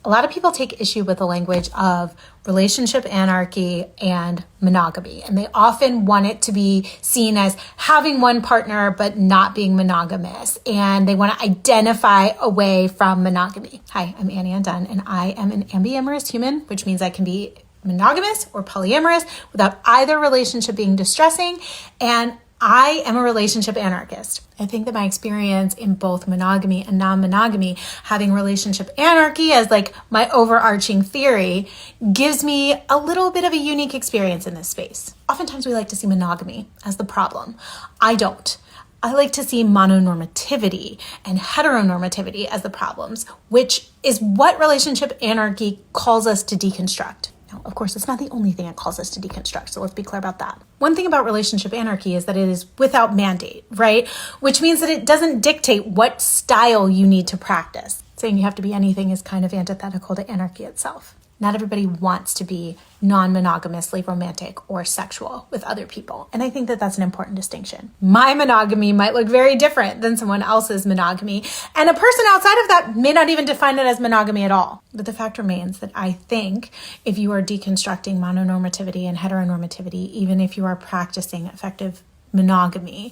A lot of people take issue with the language of relationship anarchy and monogamy, and they often want it to be seen as having one partner but not being monogamous, and they want to identify away from monogamy. Hi, I'm Annie Undone, and I am an ambiamorous human, which means I can be monogamous or polyamorous without either relationship being distressing, and I am a relationship anarchist. I think that my experience in both monogamy and non-monogamy, having relationship anarchy as like my overarching theory, gives me a little bit of a unique experience in this space. Oftentimes we like to see monogamy as the problem. I don't. I like to see mononormativity and heteronormativity as the problems, which is what relationship anarchy calls us to deconstruct. Now, of course, it's not the only thing it calls us to deconstruct, so let's be clear about that. One thing about relationship anarchy is that it is without mandate, right? Which means that it doesn't dictate what style you need to practice. Saying you have to be anything is kind of antithetical to anarchy itself. Not everybody wants to be non-monogamously romantic or sexual with other people. And I think that that's an important distinction. My monogamy might look very different than someone else's monogamy. And a person outside of that may not even define it as monogamy at all. But the fact remains that I think if you are deconstructing mononormativity and heteronormativity, even if you are practicing effective monogamy,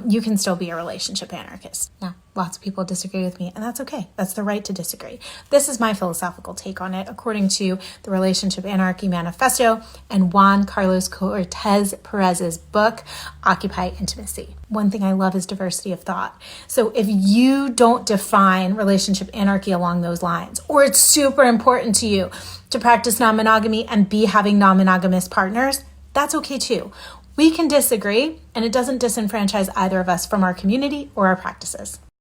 you can still be a relationship anarchist. Now, lots of people disagree with me, and that's okay. That's the right to disagree. This is my philosophical take on it, according to the Relationship Anarchy Manifesto and Juan Carlos Cortez Perez's book, Occupy Intimacy. One thing I love is diversity of thought. So if you don't define relationship anarchy along those lines, or it's super important to you to practice non-monogamy and be having non-monogamous partners, that's okay too. We can disagree, and it doesn't disenfranchise either of us from our community or our practices.